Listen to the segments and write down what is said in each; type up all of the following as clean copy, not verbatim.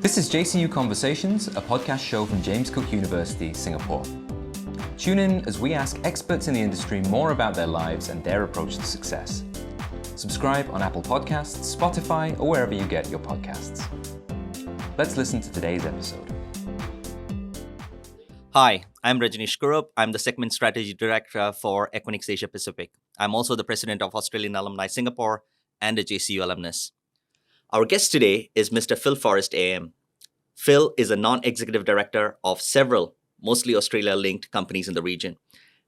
This is JCU Conversations, a podcast show from James Cook University, Singapore. Tune in as we ask experts in the industry more about their lives and their approach to success. Subscribe on Apple Podcasts, Spotify, or wherever you get your podcasts. Let's listen to today's episode. Hi, I'm Rajaneesh Kurup. I'm the Segment Strategy Director for Equinix Asia Pacific. I'm also the President of Australian Alumni Singapore and a JCU alumnus. Our guest today is Mr. Phil Forrest AM. Phil is a non-executive director of several, mostly Australia-linked companies in the region,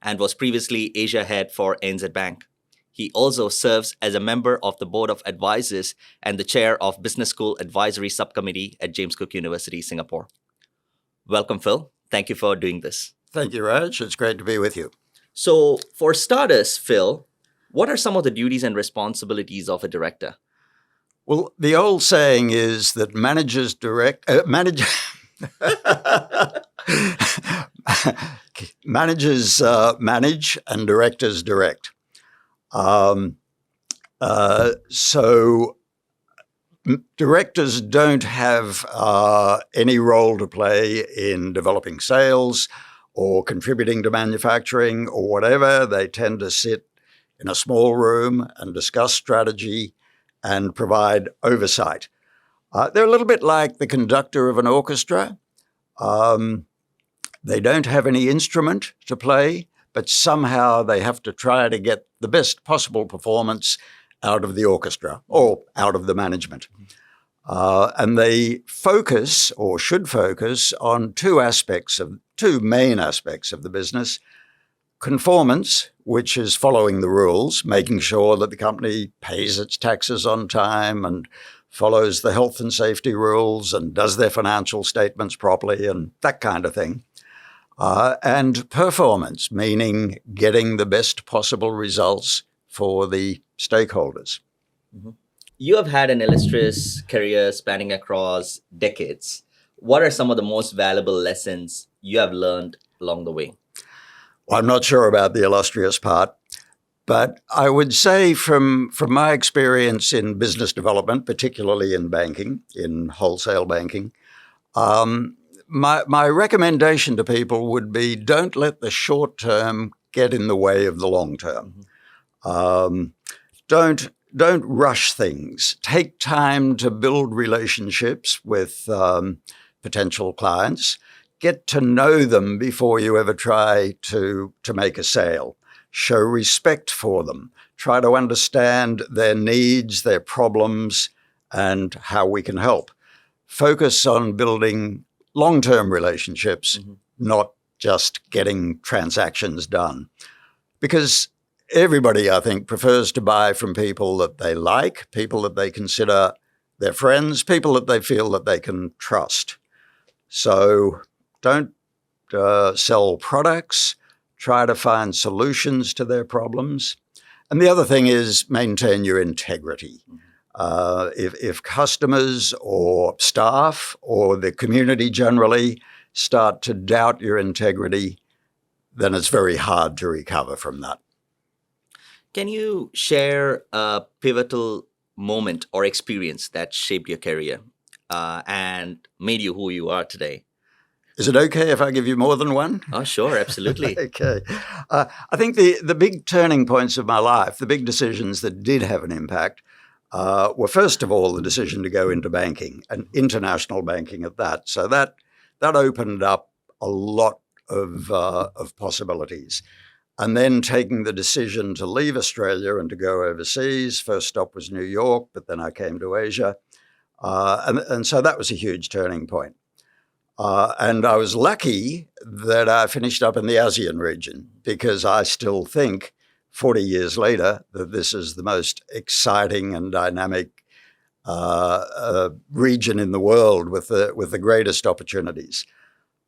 and was previously Asia head for ANZ Bank. He also serves as a member of the Board of Advisors and the chair of Business School Advisory Subcommittee at James Cook University, Singapore. Welcome, Phil. Thank you for doing this. Thank you, Raj. It's great to be with you. So, for starters, Phil, what are some of the duties and responsibilities of a director? Well, the old saying is that managers manage and directors direct. So directors don't have any role to play in developing sales or contributing to manufacturing or whatever. They tend to sit in a small room and discuss strategy and provide oversight. They're a little bit like the conductor of an orchestra. They don't have any instrument to play, but somehow they have to try to get the best possible performance out of the orchestra or out of the management. And they focus, or should focus, on two main aspects of the business. Conformance, which is following the rules, making sure that the company pays its taxes on time and follows the health and safety rules and does their financial statements properly and that kind of thing. And performance, meaning getting the best possible results for the stakeholders. Mm-hmm. You have had an illustrious career spanning across decades. What are some of the most valuable lessons you have learned along the way? Well, I'm not sure about the illustrious part, but I would say from my experience in business development, particularly in banking, in wholesale banking, my recommendation to people would be don't let the short term get in the way of the long term. Don't rush things. Take time to build relationships with potential clients. Get to know them before you ever try to make a sale. Show respect for them. Try to understand their needs, their problems, and how we can help. Focus on building long-term relationships, not just getting transactions done. Because everybody, I think, prefers to buy from people that they like, people that they consider their friends, people that they feel that they can trust. So don't sell products. Try to find solutions to their problems. And the other thing is maintain your integrity. If customers or staff or the community generally start to doubt your integrity, then it's very hard to recover from that. Can you share a pivotal moment or experience that shaped your career and made you who you are today? Is it okay if I give you more than one? Oh, sure, absolutely. Okay. I think the big turning points of my life, the big decisions that did have an impact, were first of all the decision to go into banking, and international banking at that. So that opened up a lot of possibilities. And then taking the decision to leave Australia and to go overseas. First stop was New York, but then I came to Asia. And so that was a huge turning point. And I was lucky that I finished up in the ASEAN region, because I still think 40 years later that this is the most exciting and dynamic region in the world with the greatest opportunities.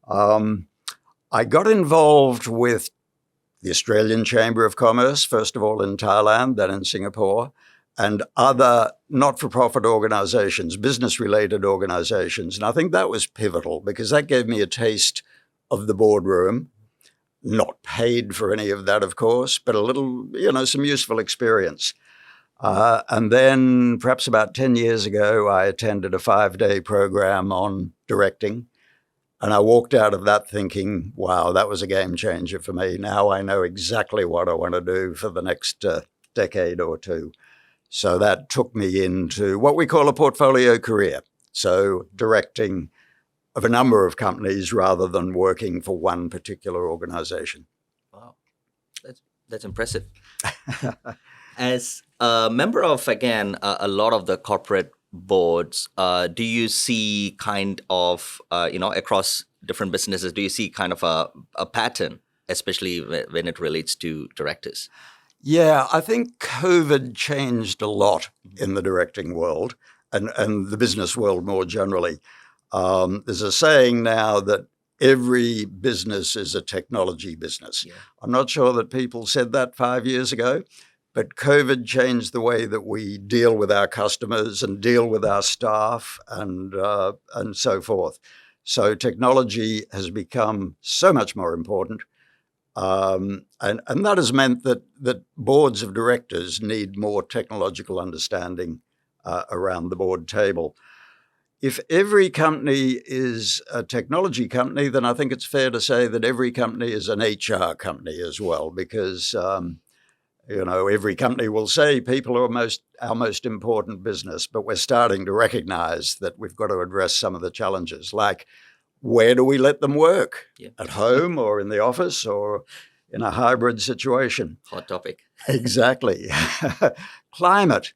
I got involved with the Australian Chamber of Commerce, first of all in Thailand, then in Singapore, and other not-for-profit organizations, business-related organizations. And I think that was pivotal because that gave me a taste of the boardroom, not paid for any of that, of course, but a little, some useful experience. And then perhaps about 10 years ago, I attended a 5-day program on directing. And I walked out of that thinking, wow, that was a game changer for me. Now I know exactly what I want to do for the next decade or two. So that took me into what we call a portfolio career. So directing of a number of companies rather than working for one particular organization. Wow, that's impressive. As a member of, again, a lot of the corporate boards, do you see kind of, across different businesses, do you see kind of a pattern, especially when it relates to directors? Yeah, I think COVID changed a lot in the directing world and the business world more generally. There's a saying now that every business is a technology business. Yeah. I'm not sure that people said that 5 years ago, but COVID changed the way that we deal with our customers and deal with our staff and so forth. So technology has become so much more important. And that has meant that boards of directors need more technological understanding around the board table. If every company is a technology company, then I think it's fair to say that every company is an HR company as well, because every company will say people are our most important business, but we're starting to recognize that we've got to address some of the challenges, like where do we let them work? Yeah. At home or in the office or in a hybrid situation? Hot topic. Exactly. Climate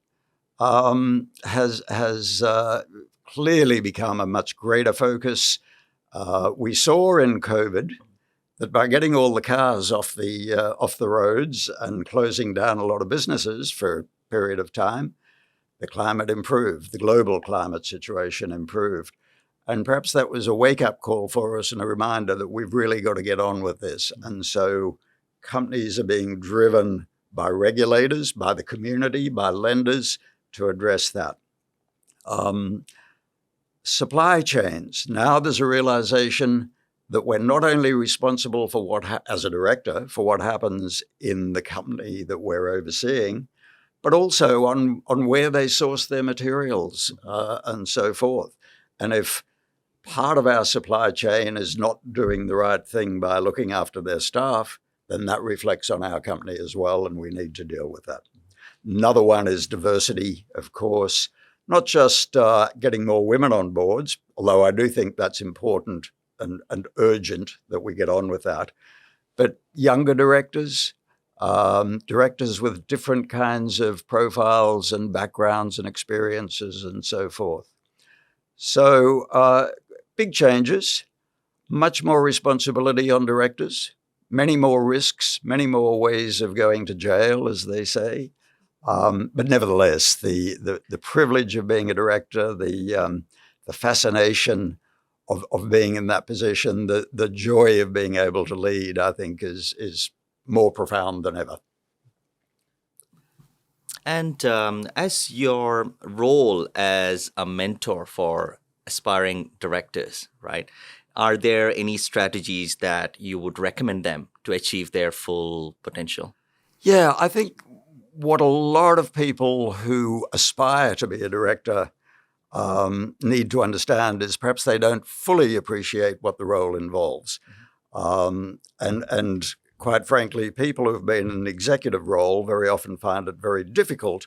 has clearly become a much greater focus. We saw in COVID that by getting all the cars off the roads and closing down a lot of businesses for a period of time, the climate improved, the global climate situation improved. And perhaps that was a wake-up call for us and a reminder that we've really got to get on with this. And so companies are being driven by regulators, by the community, by lenders to address that. Supply chains. Now there's a realization that we're not only responsible for as a director, for what happens in the company that we're overseeing, but also on where they source their materials and so forth. And if part of our supply chain is not doing the right thing by looking after their staff, then that reflects on our company as well, and we need to deal with that. Another one is diversity, of course, not just getting more women on boards, although I do think that's important and urgent that we get on with that, but younger directors, directors with different kinds of profiles and backgrounds and experiences and so forth. So big changes, much more responsibility on directors, many more risks, many more ways of going to jail, as they say. But nevertheless, the privilege of being a director, the fascination of being in that position, the joy of being able to lead, I think is more profound than ever. And as your role as a mentor for aspiring directors, right, are there any strategies that you would recommend them to achieve their full potential? Yeah, I think what a lot of people who aspire to be a director need to understand is perhaps they don't fully appreciate what the role involves. And quite frankly, people who've been in an executive role very often find it very difficult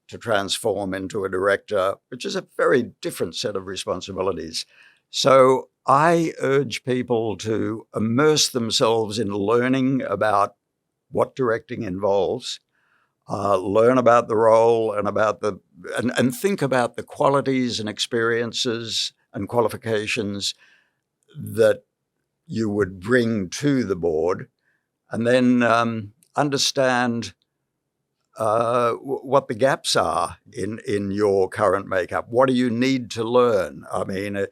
to transform into a director, which is a very different set of responsibilities. So I urge people to immerse themselves in learning about what directing involves, learn about the role and think about the qualities and experiences and qualifications that you would bring to the board, and then understand what the gaps are in your current makeup. What do you need to learn? I mean,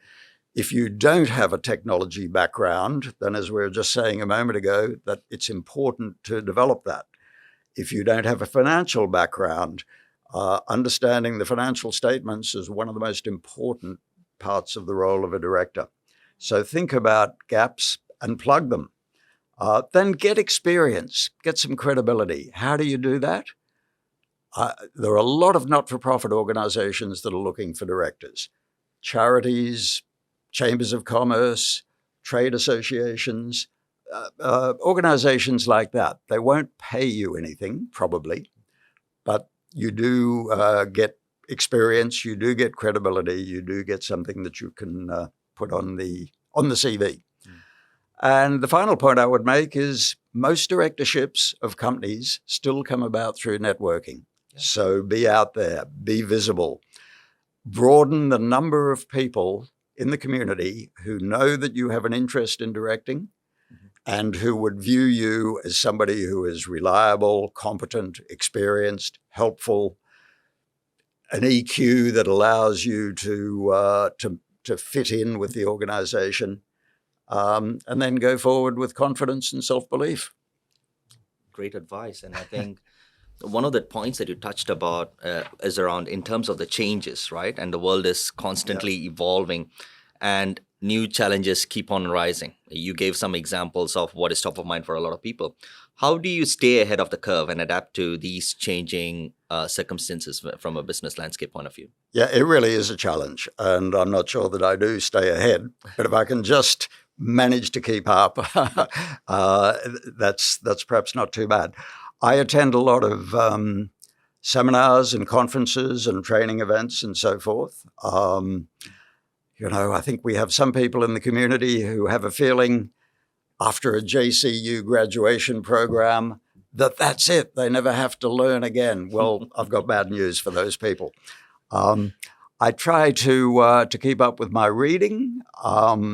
if you don't have a technology background, then as we were just saying a moment ago, that it's important to develop that. If you don't have a financial background, understanding the financial statements is one of the most important parts of the role of a director. So think about gaps and plug them. Then get experience, get some credibility. How do you do that? There are a lot of not-for-profit organizations that are looking for directors. Charities, chambers of commerce, trade associations, organizations like that. They won't pay you anything, probably, but you do get experience, you do get credibility, you do get something that you can put on the CV. And the final point I would make is most directorships of companies still come about through networking. Yeah. So be out there, be visible, broaden the number of people in the community who know that you have an interest in directing and who would view you as somebody who is reliable, competent, experienced, helpful, an EQ that allows you to fit in with the organization. And then go forward with confidence and self-belief. Great advice. And I think one of the points that you touched about is around in terms of the changes, right? And the world is constantly evolving and new challenges keep on rising. You gave some examples of what is top of mind for a lot of people. How do you stay ahead of the curve and adapt to these changing circumstances from a business landscape point of view? Yeah, it really is a challenge. And I'm not sure that I do stay ahead. But if I can just manage to keep up, that's perhaps not too bad. I attend a lot of seminars and conferences and training events and so forth. I think we have some people in the community who have a feeling after a JCU graduation program that that's it. They never have to learn again. Well, I've got bad news for those people. I try to keep up with my reading. I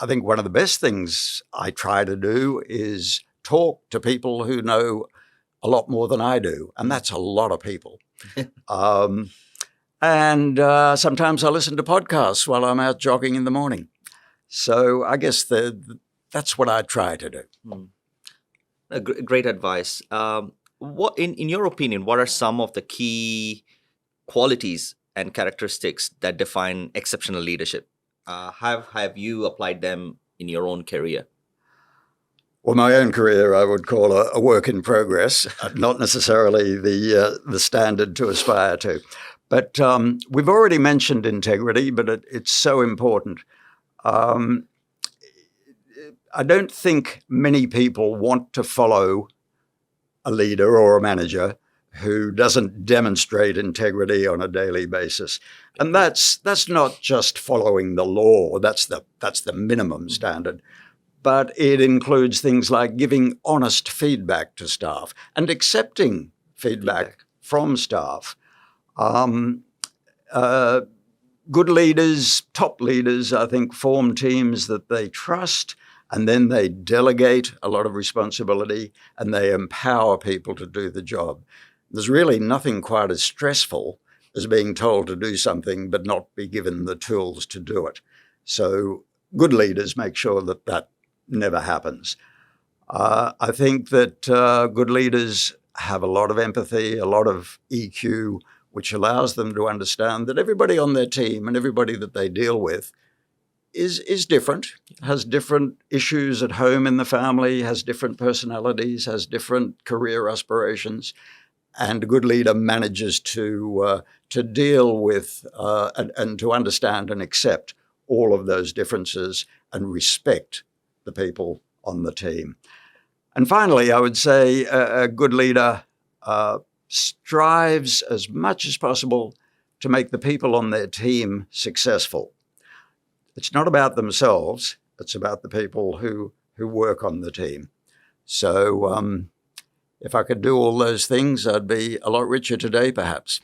think one of the best things I try to do is talk to people who know a lot more than I do, and that's a lot of people. And sometimes I listen to podcasts while I'm out jogging in the morning. So I guess that's what I try to do. Great advice. What, in your opinion, what are some of the key qualities and characteristics that define exceptional leadership? Have you applied them in your own career? Well, my own career I would call a work in progress, not necessarily the standard to aspire to. But we've already mentioned integrity, but it's so important. I don't think many people want to follow a leader or a manager who doesn't demonstrate integrity on a daily basis. And that's not just following the law, that's the minimum standard. But it includes things like giving honest feedback to staff and accepting feedback from staff. Good leaders, top leaders, I think, form teams that they trust, and then they delegate a lot of responsibility and they empower people to do the job. There's really nothing quite as stressful as being told to do something but not be given the tools to do it. So good leaders make sure that that never happens. I think that good leaders have a lot of empathy, a lot of EQ, which allows them to understand that everybody on their team and everybody that they deal with is different, has different issues at home in the family, has different personalities, has different career aspirations. And a good leader manages to deal with and to understand and accept all of those differences and respect the people on the team. And finally, I would say a good leader strives as much as possible to make the people on their team successful. It's not about themselves, it's about the people who work on the team. So if I could do all those things, I'd be a lot richer today, perhaps.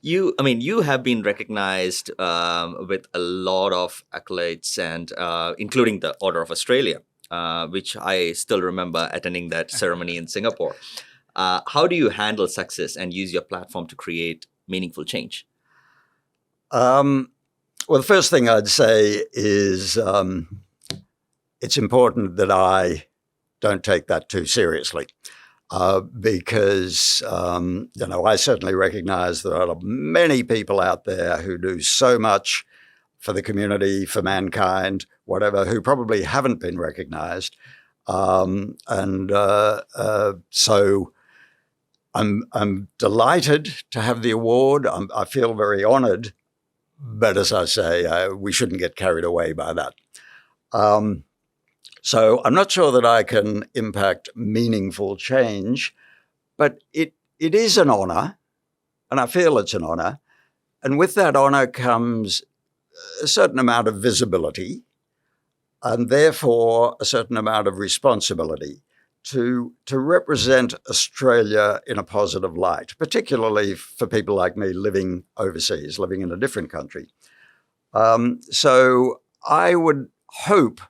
You have been recognized with a lot of accolades, and including the Order of Australia, which I still remember attending that ceremony in Singapore. How do you handle success and use your platform to create meaningful change? Well, the first thing I'd say is it's important that I don't take that too seriously. Because I certainly recognize there are many people out there who do so much for the community, for mankind, whatever, who probably haven't been recognized. So I'm delighted to have the award. I feel very honoured, but as I say, we shouldn't get carried away by that. So I'm not sure that I can impact meaningful change, but it is an honour, and I feel it's an honour. And with that honour comes a certain amount of visibility and therefore a certain amount of responsibility to represent Australia in a positive light, particularly for people like me living overseas, living in a different country. So I would hope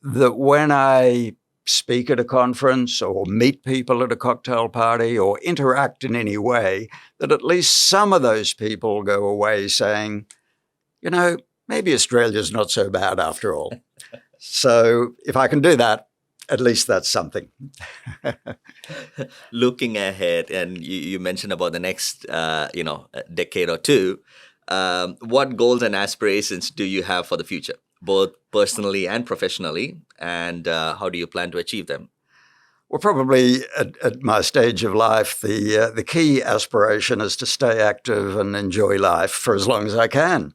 that when I speak at a conference or meet people at a cocktail party or interact in any way, that at least some of those people go away saying, you know, maybe Australia's not so bad after all. So if I can do that, at least that's something. Looking ahead, and you mentioned about the next, decade or two, what goals and aspirations do you have for the future, both personally and professionally, and how do you plan to achieve them? Well, probably at my stage of life, the key aspiration is to stay active and enjoy life for as long as I can.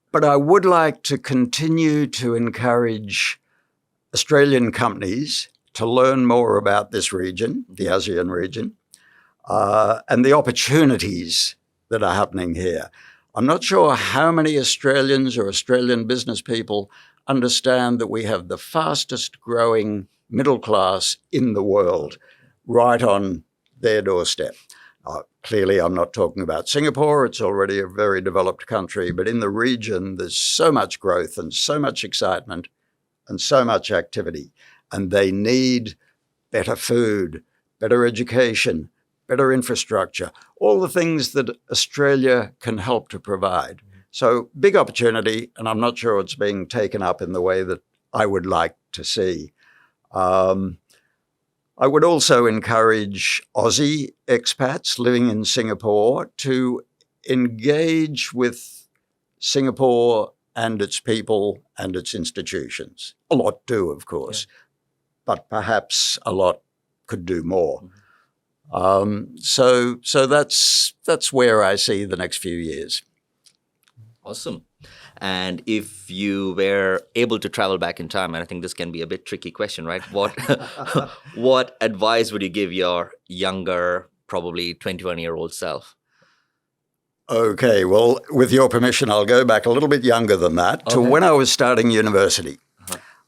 But I would like to continue to encourage Australian companies to learn more about this region, the ASEAN region, and the opportunities that are happening here. I'm not sure how many Australians or Australian business people understand that we have the fastest growing middle class in the world right on their doorstep. Clearly, I'm not talking about Singapore. It's already a very developed country. But in the region, there's so much growth and so much excitement and so much activity. And they need better food, better education, better infrastructure, all the things that Australia can help to provide. So big opportunity, and I'm not sure it's being taken up in the way that I would like to see. I would also encourage Aussie expats living in Singapore to engage with Singapore and its people and its institutions. A lot do, of course, but perhaps a lot could do more. So that's where I see the next few years. Awesome. And if you were able to travel back in time, and I think this can be a bit tricky question, right? What advice would you give your younger, probably 21-year-old self? Okay, well, with your permission, I'll go back a little bit younger than that to when I was starting university.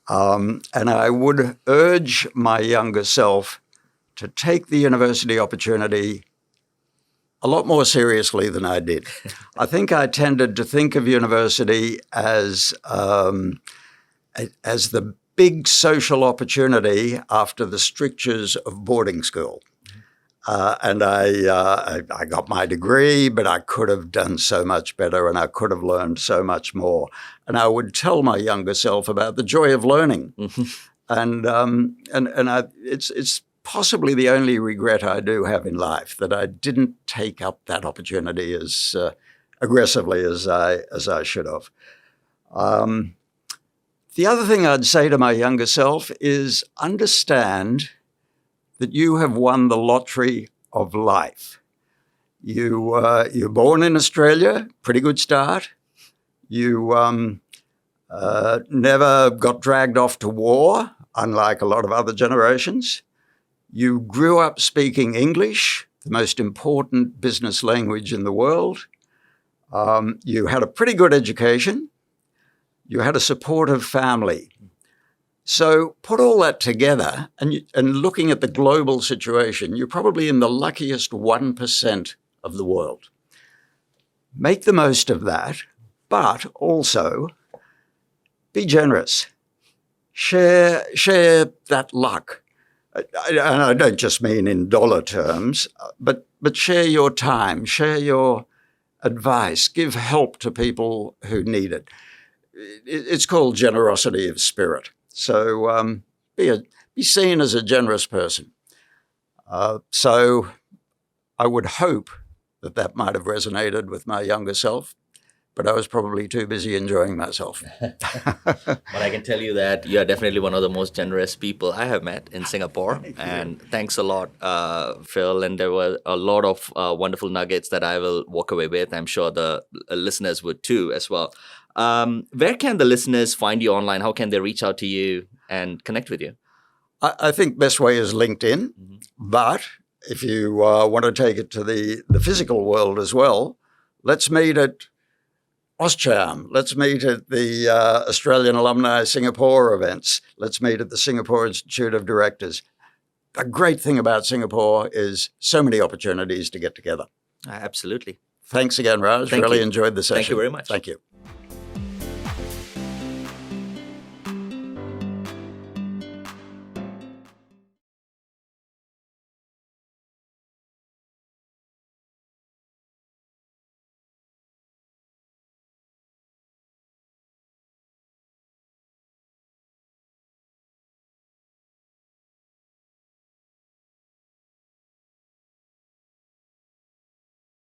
And I would urge my younger self to take the university opportunity a lot more seriously than I did. I think I tended to think of university as the big social opportunity after the strictures of boarding school. And I got my degree, but I could have done so much better and I could have learned so much more. And I would tell my younger self about the joy of learning. It's possibly the only regret I do have in life, that I didn't take up that opportunity as aggressively as I should have. The other thing I'd say to my younger self is understand that you have won the lottery of life. You're born in Australia, pretty good start. You never got dragged off to war, unlike a lot of other generations. You grew up speaking English, the most important business language in the world. You had a pretty good education. You had a supportive family. So put all that together and looking at the global situation, you're probably in the luckiest 1% of the world. Make the most of that, but also be generous. Share that luck. And I don't just mean in dollar terms, but share your time, share your advice, give help to people who need it. It's called generosity of spirit. So be seen as a generous person. So I would hope that might have resonated with my younger self. but I was probably too busy enjoying myself. But I can tell you that you are definitely one of the most generous people I have met in Singapore. And thanks a lot, Phil. And there were a lot of wonderful nuggets that I will walk away with. I'm sure the listeners would too as well. Where can the listeners find you online? How can they reach out to you and connect with you? I think best way is LinkedIn, but if you want to take it to the physical world as well, let's meet at AustCharm. Let's meet at the Australian Alumni Singapore events. Let's meet at the Singapore Institute of Directors. The great thing about Singapore is so many opportunities to get together. Absolutely. Thanks again, Raj. Thank really you. enjoyed the session. Thank you very much. Thank you.